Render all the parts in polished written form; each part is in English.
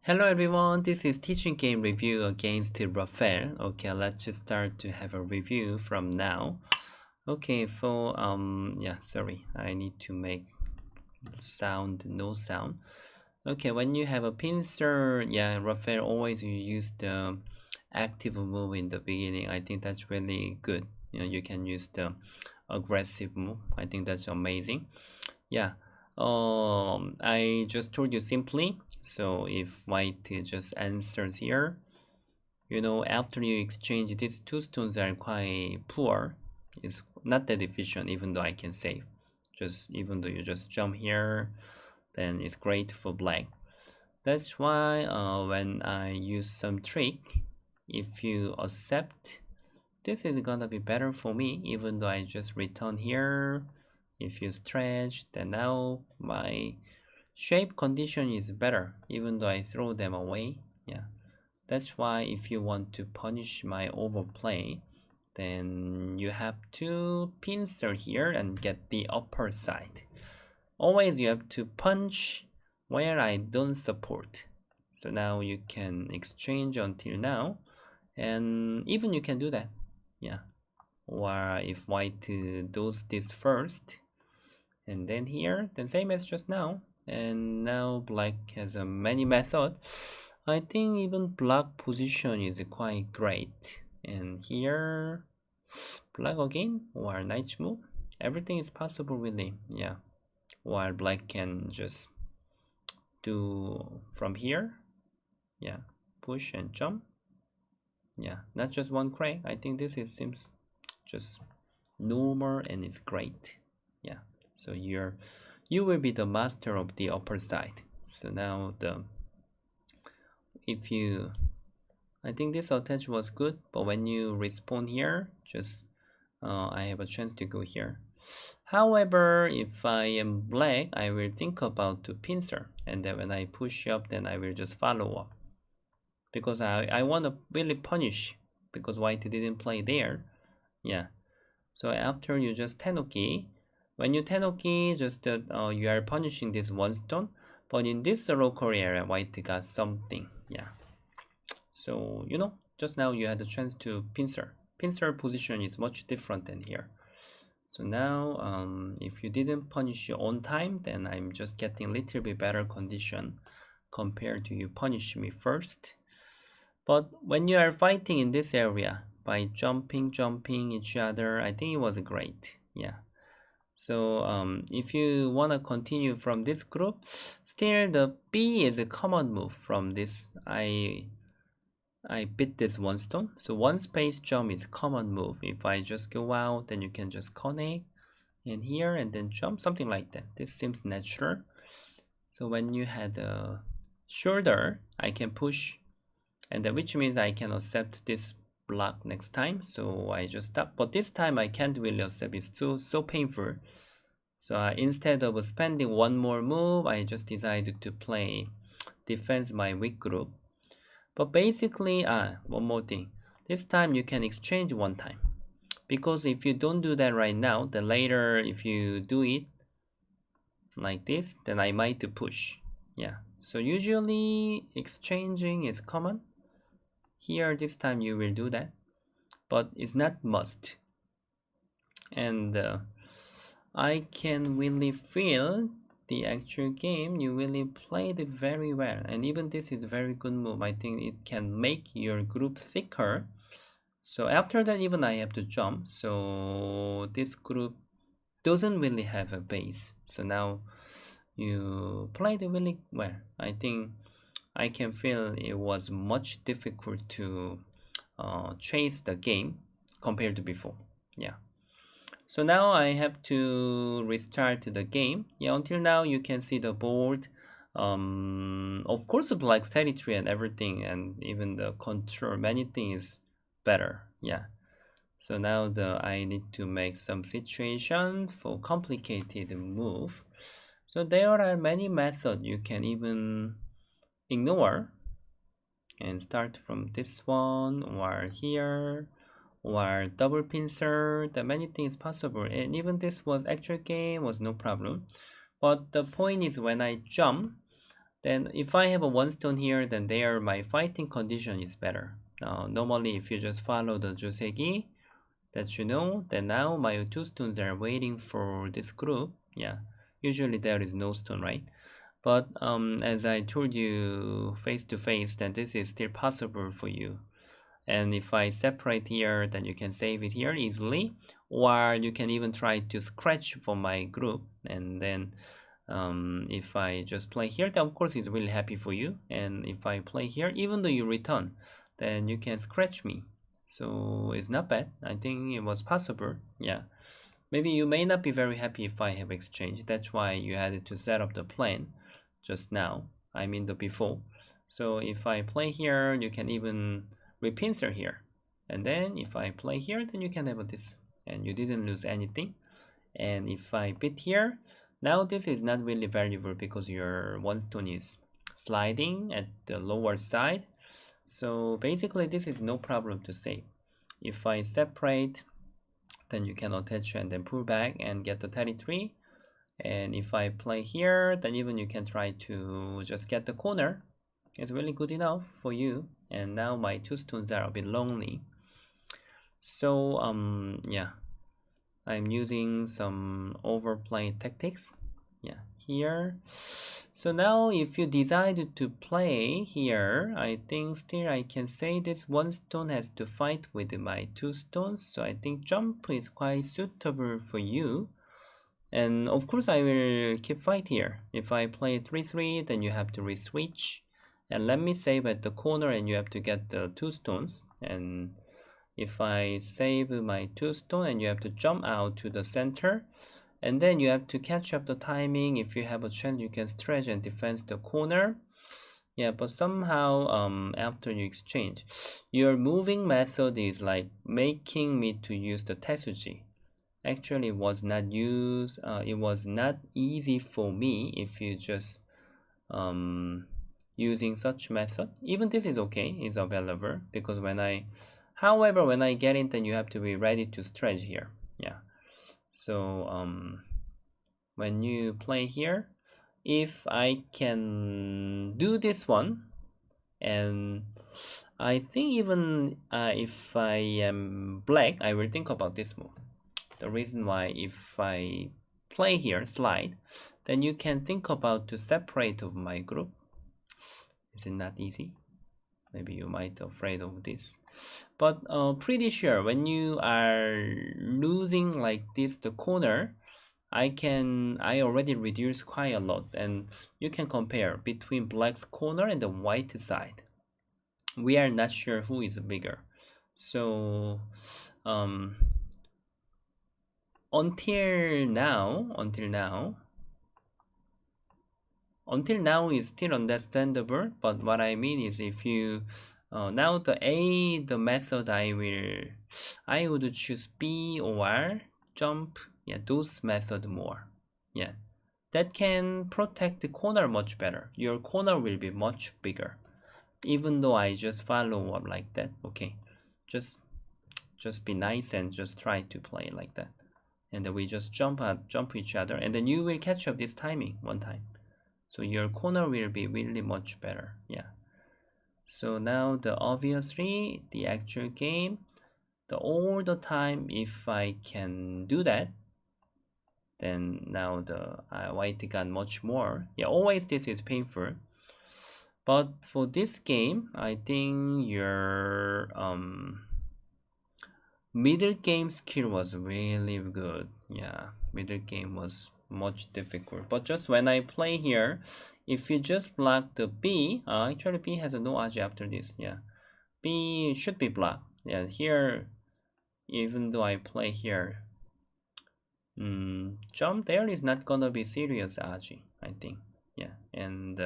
Hello everyone, this is Teaching Game Review against Raphael. Okay, let's just start to have a review from now. Okay, sorry, I need to make no sound. Okay, when you have a pincer, Raphael always use the active move in the beginning. I think that's really good. You can use the aggressive move. I think that's amazing. Yeah. I just told you simply. So if white just answers here, after you exchange these two stones are quite poor. It's not that efficient, even though I can save. Even though you just jump here, then it's great for black. That's why when I use some trick, if you accept, this is gonna be better for me, even though I just return here. If you stretch, then now my shape condition is better, even though I throw them away. Yeah, that's why if you want to punish my overplay, then you have to pincer here and get the upper side. Always you have to punch where I don't support. So now you can exchange until now, and even you can do that. Yeah, or if white does this first, and then here, the same as just now, and now black has a many method. I think even black position is quite great, and here black again or knight move, everything is possible really. Yeah, while black can just do from here, yeah, push and jump. Yeah, not just one crank. I think seems just normal and it's great. Yeah, so you will be the master of the upper side. So now if you I think this attach was good, but when you respawn here, just I have a chance to go here. However, if I am black, I will think about to pincer, and then when I push up, then I will just follow up, because I want to really punish, because white didn't play there. Yeah, so after you just Tenoki, when you Tenoki, just you are punishing this one stone, but in this local area, white got something. Yeah, so just now you had the chance to pincer. Pincer position is much different than here. So now, if you didn't punish your own time, then I'm just getting a little bit better condition compared to you punish me first. But when you are fighting in this area by jumping each other, I think it was great. Yeah. So if you want to continue from this group, still the B is a common move from this. I bit this one stone. So one space jump is a common move. If I just go out, then you can just connect and here and then jump, something like that. This seems natural. So when you had a shoulder, I can push, and then which means I can accept this block next time. So I just stop, but this time I can't really accept. It's so painful. So instead of spending one more move, I just decided to play defense my weak group. But basically, one more thing. This time you can exchange one time, because if you don't do that right now, then later if you do it like this, then I might push. Yeah, so usually exchanging is common. Here this time you will do that, but it's not must. And I can really feel the actual game you really played it very well, and even this is very good move. I think it can make your group thicker. So after that, even I have to jump, so this group doesn't really have a base. So now you played really well. I think I can feel it was much difficult to chase the game compared to before. Yeah. So now I have to restart the game. Yeah, until now you can see the board. Of course, the black's territory and everything, and even the control, many things better. Yeah. So now I need to make some situation for complicated move. So there are many methods you can even ignore and start from this one or here or double pincer. The many things possible, and even this was actual game was no problem. But the point is when I jump, Then if I have a one stone here, then there my fighting condition is better. Now normally if you just follow the joseki that you know, then now my two stones are waiting for this group. Yeah, usually there is no stone, right? But as I told you face to face, then this is still possible for you. And if I separate here, then you can save it here easily, or you can even try to scratch for my group. And then if I just play here, then of course it's really happy for you. And if I play here, even though you return, then you can scratch me. So it's not bad. I think it was possible. Yeah. Maybe you may not be very happy if I have exchange. That's why you had to set up the plan just now. I mean the before. So if I play here, you can even repincer here. And then if I play here, then you can have this. And you didn't lose anything. And if I bid here, now this is not really valuable because your one stone is sliding at the lower side. So basically this is no problem to save. If I separate, then you can attach and then pull back and get the territory. And if I play here, then even you can try to just get the corner. It's really good enough for you. And now my two stones are a bit lonely. So yeah, I'm using some overplay tactics. Yeah, here. So now if you decide to play here, I think still I can say this one stone has to fight with my two stones. So I think jump is quite suitable for you. And of course I will keep fight here. If I play 3-3, then you have to re-switch. And let me save at the corner and you have to get the two stones. And if I save my two stone and you have to jump out to the center, and then you have to catch up the timing. If you have a chance, you can stretch and defend the corner. Yeah, but somehow after you exchange, your moving method is like making me to use the Tetsuji. Actually, it was not easy for me if you just using such method. Even this is okay, it's available because however, when I get it, then you have to be ready to stretch here. Yeah. So when you play here, if I can do this one, and I think even if I am black, I will think about this move. The reason why if I play here, slide, then you can think about to separate of my group. Is it not easy? Maybe you might afraid of this, but pretty sure when you are losing like this the corner, I already reduce quite a lot, and you can compare between black's corner and the white side. We are not sure who is bigger, so until now is still understandable. But what I mean is if you now the method I would choose B or jump. Yeah, those method more. Yeah, that can protect the corner much better. Your corner will be much bigger, even though I just follow up like that. Okay, just be nice and just try to play like that, and then we just jump each other, and then you will catch up this timing one time. So your corner will be really much better. Yeah. So now obviously the actual game, all the time, if I can do that, then now the white got much more. Yeah, always this is painful. But for this game, I think your middle game skill was really good. Yeah, middle game was much difficult. But just when I play here, if you just block the B, actually B has no AG after this. Yeah, B should be blocked. Yeah, here, even though I play here, jump there is not gonna be serious AG, I think. Yeah, and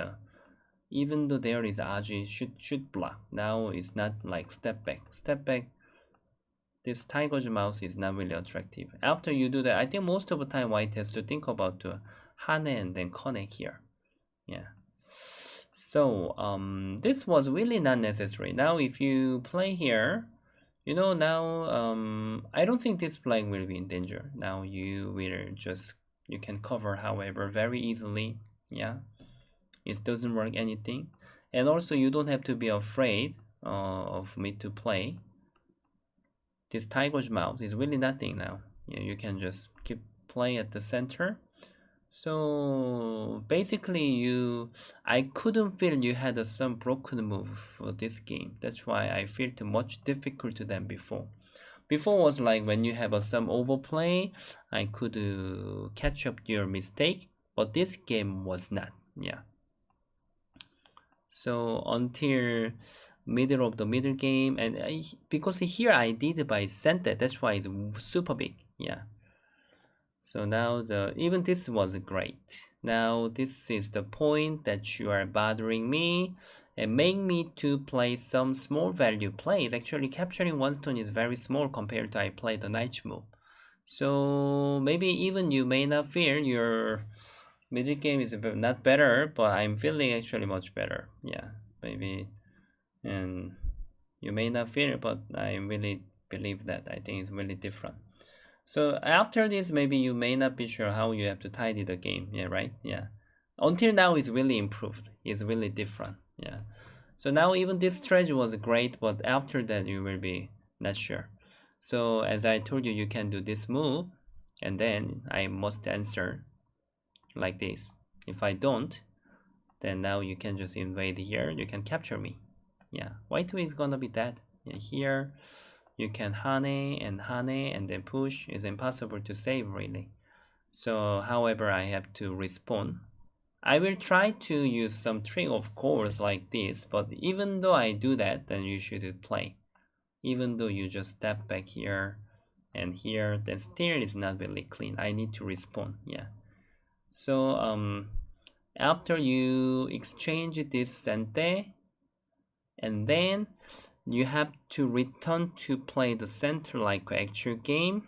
even though there is AG, should block. Now it's not like step back. Step back. This tiger's mouth is not really attractive. After you do that, I think most of the time white has to think about hane and then connect here. Yeah. So this was really not necessary. Now if you play here, you know, now I don't think this black will be in danger. Now you can cover, however, very easily. Yeah. It doesn't work anything. And also you don't have to be afraid of me to play. This tiger's mouth is really nothing now. Yeah, you can just keep playing at the center. So basically I couldn't feel you had some broken move for this game. That's why I felt much difficult than before. Before was like when you have some overplay, I could catch up your mistake, but this game was not. Yeah. So until middle of the middle game, and because here I did by center, that's why it's super big. Yeah. So now even this was great. Now this is the point that you are bothering me and make me to play some small value plays. Actually capturing one stone is very small compared to I play the knight move. So maybe even you may not feel your middle game is not better, but I'm feeling actually much better. Yeah, maybe, and you may not feel it, but I really believe that. I think it's really different. So after this, maybe you may not be sure how you have to tidy the game. Yeah, right? Yeah. Until now, it's really improved. It's really different. Yeah. So now even this strategy was great, but after that, you will be not sure. So as I told you, you can do this move, and then I must answer like this. If I don't, then now you can just invade here. You can capture me. Yeah. White is gonna be dead. Yeah, here you can hane and then push. It's impossible to save really. So however I have to respawn. I will try to use some trick of course like this, but even though I do that, then you should play. Even though you just step back here and here, then still is not really clean. I need to respawn. Yeah. So after you exchange this center, and then you have to return to play the center like actual game,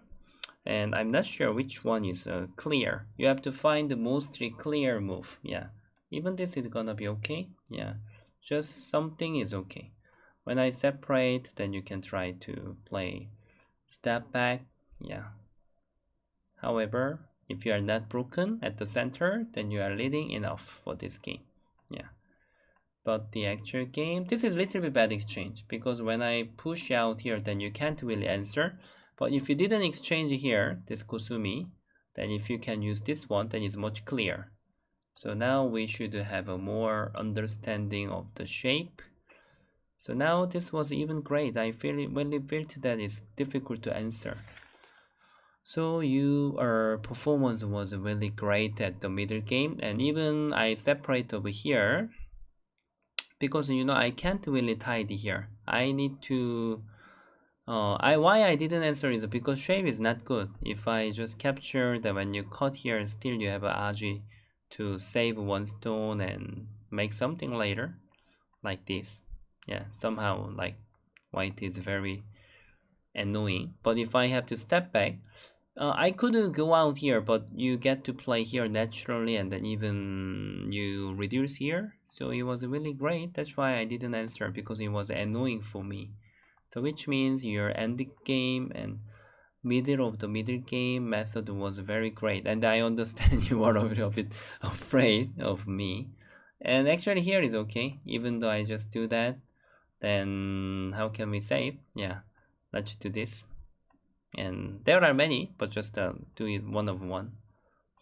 and I'm not sure which one is clear. You have to find the mostly clear move. Yeah, even this is gonna be okay. Yeah, just something is okay. When I separate, then you can try to play step back. Yeah. However, if you are not broken at the center, then you are leading enough for this game. Yeah. But the actual game, this is little bit bad exchange because when I push out here, then you can't really answer. But if you didn't exchange here, this Kusumi, then if you can use this one, then it's much clearer. So now we should have a more understanding of the shape. So now this was even great. I really felt that it's difficult to answer. So your performance was really great at the middle game, and even I separate over here because I can't really tidy here. I need to why I didn't answer is because shape is not good. If I just capture that when you cut here, still you have a Aji to save one stone and make something later like this. Yeah, somehow like white is very annoying. But if I have to step back, I couldn't go out here, but you get to play here naturally, and then even you reduce here. So it was really great. That's why I didn't answer because it was annoying for me. So which means your end game and middle of the middle game method was very great. And I understand you are a little bit afraid of me. And actually here is okay. Even though I just do that, then how can we save? Yeah, let's do this. And there are many, but just do it one of one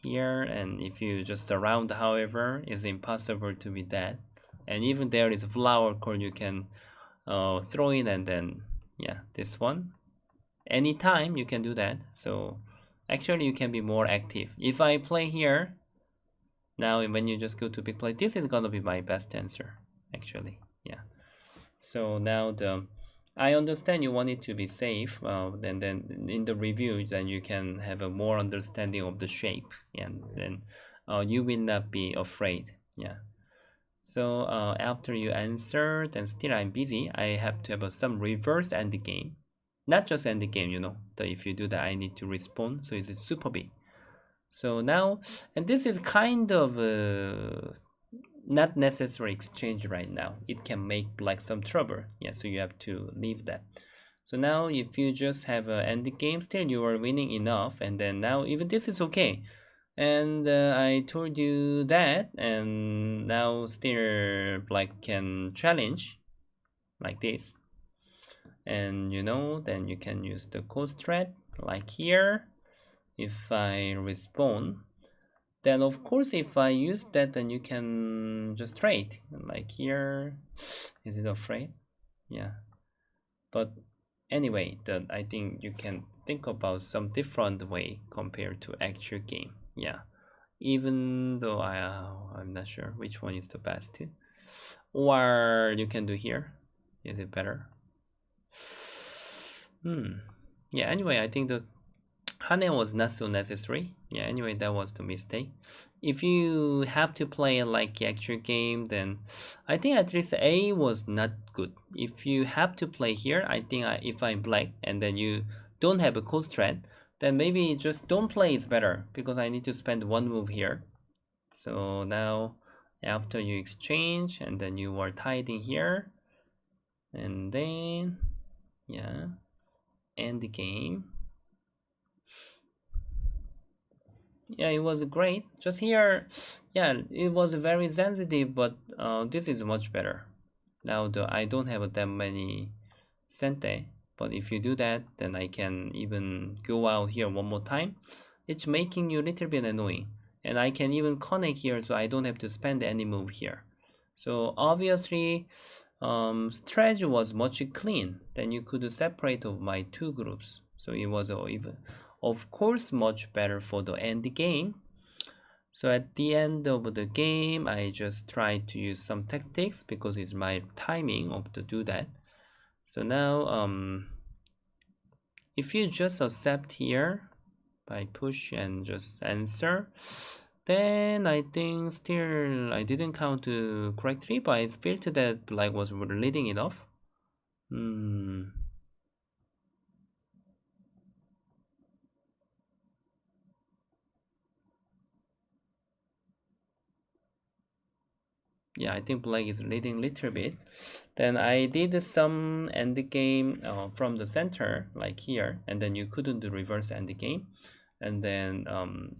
here. And if you just surround, however, it's impossible to be that. And even there is flower core you can throw in, and then yeah, this one anytime you can do that. So actually you can be more active. If I play here now, when you just go to big play, this is gonna be my best answer actually. Yeah. So now I understand you want it to be safe. Then in the review, then you can have a more understanding of the shape, and then you will not be afraid. Yeah. So after you answer, then still I'm busy. I have to have some reverse end game, not just end game. If you do that, I need to respond. So it's super big. So now, and this is kind of not necessary exchange right now. It can make like some trouble. Yeah, so you have to leave that. So now if you just have an end game, still you are winning enough, and then now even this is okay. And I told you that, and now still black can challenge like this. And then you can use the coast thread like here. If I respond, then of course if I use that, then you can just trade like here. Is it afraid? Yeah, but anyway, I think you can think about some different way compared to actual game. Yeah, even though I'm not sure which one is the best, or you can do here. Is it better? Yeah, anyway, I think the Hane was not so necessary. Yeah, anyway, that was the mistake. If you have to play like actual game, then I think at least A was not good. If you have to play here, I think if I'm black and then you don't have a coast thread, then maybe just don't play is better because I need to spend one move here. So now after you exchange and then you are tied in here, and then yeah, end the game. Yeah, it was great. Just here, yeah, it was very sensitive, but this is much better. Now I don't have that many sente, but if you do that, then I can even go out here one more time. It's making you a little bit annoying, and I can even connect here, so I don't have to spend any move here. So obviously, strategy was much clean. Then you could separate of my two groups. So it was even, of course, much better for the end game. So at the end of the game, I just tried to use some tactics because it's my timing of to do that. So now, if you just accept here by push and just answer, then I think still I didn't count correctly, but I felt that black was leading it off. Yeah, I think black is leading a little bit. Then I did some end game from the center like here, and then you couldn't do reverse end game. And then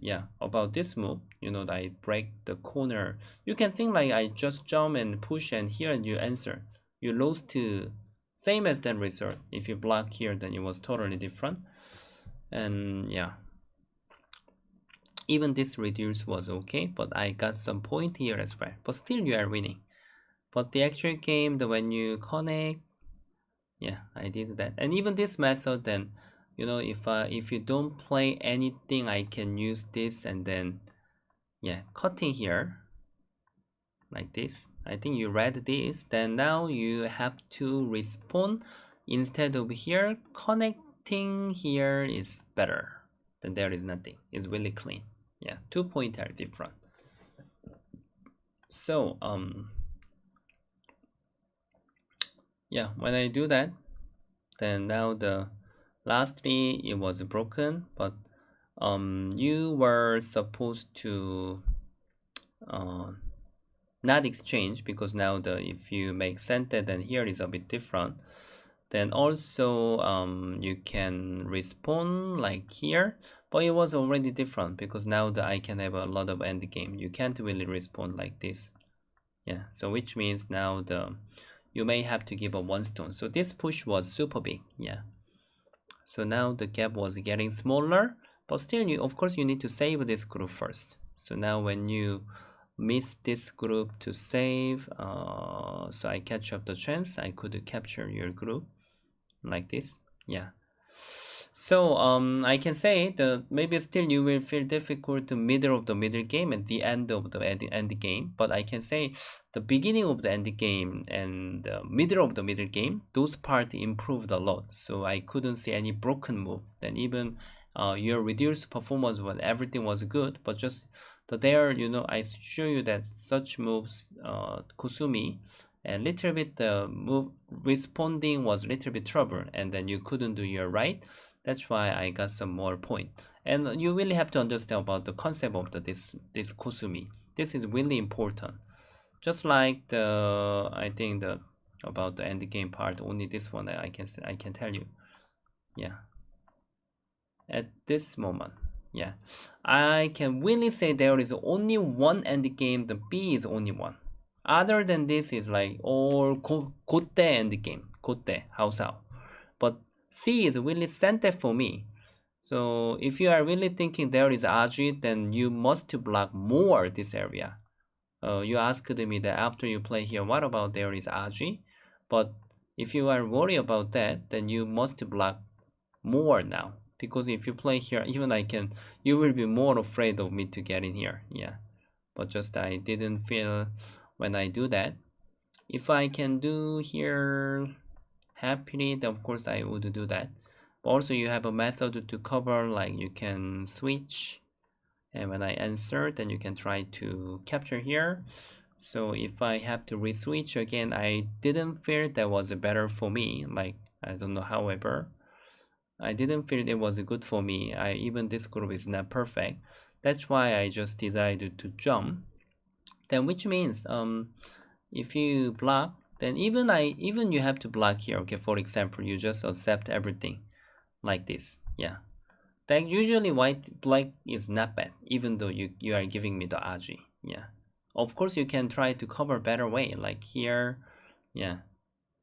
yeah, about this move, I break the corner. You can think like I just jump and push and here and you answer. You lose to same as that result. If you block here, then it was totally different. And yeah, even this reduce was okay, but I got some point here as well. But still you are winning. But the actual game, when you connect, yeah, I did that. And even this method, then, if you don't play anything, I can use this and then, yeah, cutting here like this. I think you read this. Then now you have to respond instead of here. Connecting here is better. Then there is nothing. It's really clean. Yeah, 2 points are different. So yeah, when I do that, then now lastly it was broken, but you were supposed to not exchange because now if you make sente, then here is a bit different. Then also you can respond like here, but it was already different because now I can have a lot of end game. You can't really respond like this. Yeah, so which means now you may have to give up one stone. So this push was super big. Yeah, so now the gap was getting smaller, but still of course you need to save this group first. So now when you miss this group to save, so I catch up the chance, I could capture your group like this. Yeah, so I can say that maybe still you will feel difficult the middle of the middle game and the end of the end game, but I can say the beginning of the end game and the middle of the middle game, those parts improved a lot. So I couldn't see any broken move. Then even your reduced performance when everything was good, but just I show you that such moves, Kusumi, and little bit the move responding was little bit trouble, and then you couldn't do your right. That's why I got some more point. And you really have to understand about the concept of this Kusumi. This is really important. Just like I think about the end game part, only this one I can tell you. Yeah. At this moment. Yeah, I can really say there is only one endgame. The B is only one. Other than this is like all 고대 endgame, 고대, 하우사오. But C is really center for me. So if you are really thinking there is Aji, then you must block more this area. You asked me that after you play here, what about there is Aji? But if you are worried about that, then you must block more now. Because if you play here, even you will be more afraid of me to get in here. Yeah. But just I didn't feel when I do that. If I can do here happily, then of course I would do that. But also you have a method to cover, like you can switch, and when I answer, then you can try to capture here. So if I have to re-switch again, I didn't feel that was better for me. Like, I don't know, however, I didn't feel it was good for me. Even this group is not perfect. That's why I just decided to jump. Then which means if you block, then even you have to block here. Okay, for example, you just accept everything like this. Yeah. That usually black is not bad, even though you are giving me the aji. Yeah. Of course you can try to cover better way, like here. Yeah.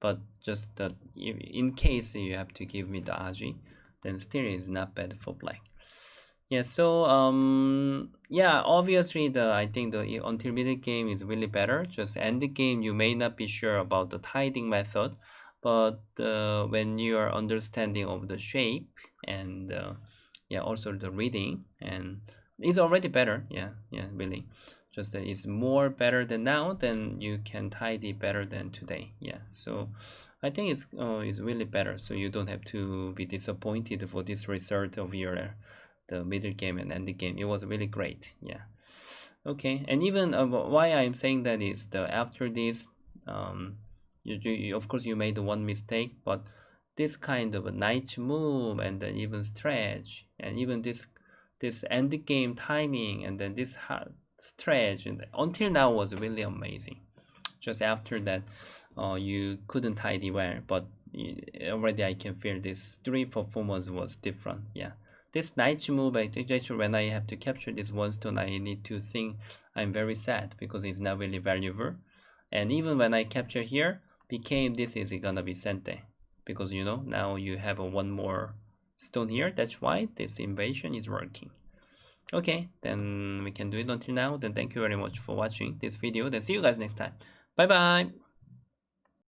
But just that in case you have to give me the aji, then still is not bad for black. Yeah, so yeah, obviously I think the until middle game is really better. Just end the game, you may not be sure about the tiding method, but when you are understanding of the shape and yeah, also the reading, and it's already better. Yeah, yeah, really. Just that it's more better than now, then you can tidy better than today. Yeah, so I think it's really better. So you don't have to be disappointed for this result of your the middle game and end game. It was really great. Yeah. Okay, and even why I'm saying that is the after this, of course you made one mistake, but this kind of a nice move and then even stretch and even this end game timing and then this hard stretch and until now was really amazing. Just after that, you couldn't tidy well, but already I can feel this three performance was different. Yeah, this night move actually when I have to capture this one stone, I need to think I'm very sad because it's not really valuable, and even when I capture here, became this is gonna be sente because now you have a one more stone here. That's why this invasion is working. Okay, then we can do it until now. Then thank you very much for watching this video. Then see you guys next time. Bye bye.